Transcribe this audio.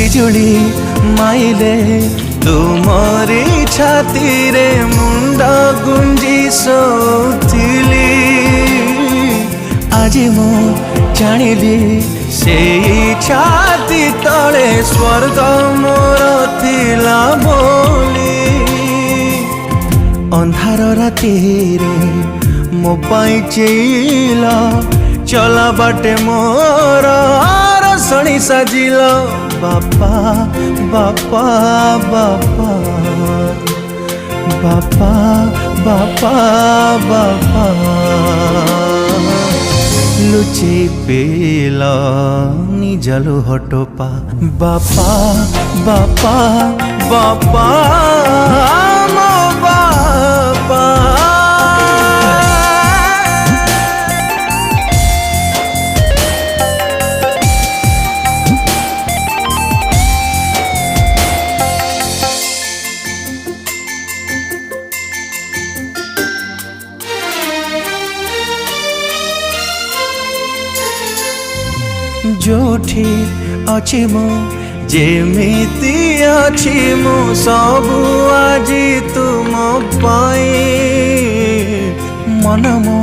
बिजुली माइले तुमरी छाती रे मुंडा गुंजी सोथिली आज मु जानिली से छाती तले स्वर्ग मोर थिला बोली अंधार राति रे मो पाई चेला चला बाटे मोर रसणी साजिल बापा बापा बापा बापा बापा बापा लुचे पेला निजलु हटोपा बापा बापा बापा मो बापा जोठी अच्छी मु जेमिति अच्छी मु सबु आज तुम पाई मन मो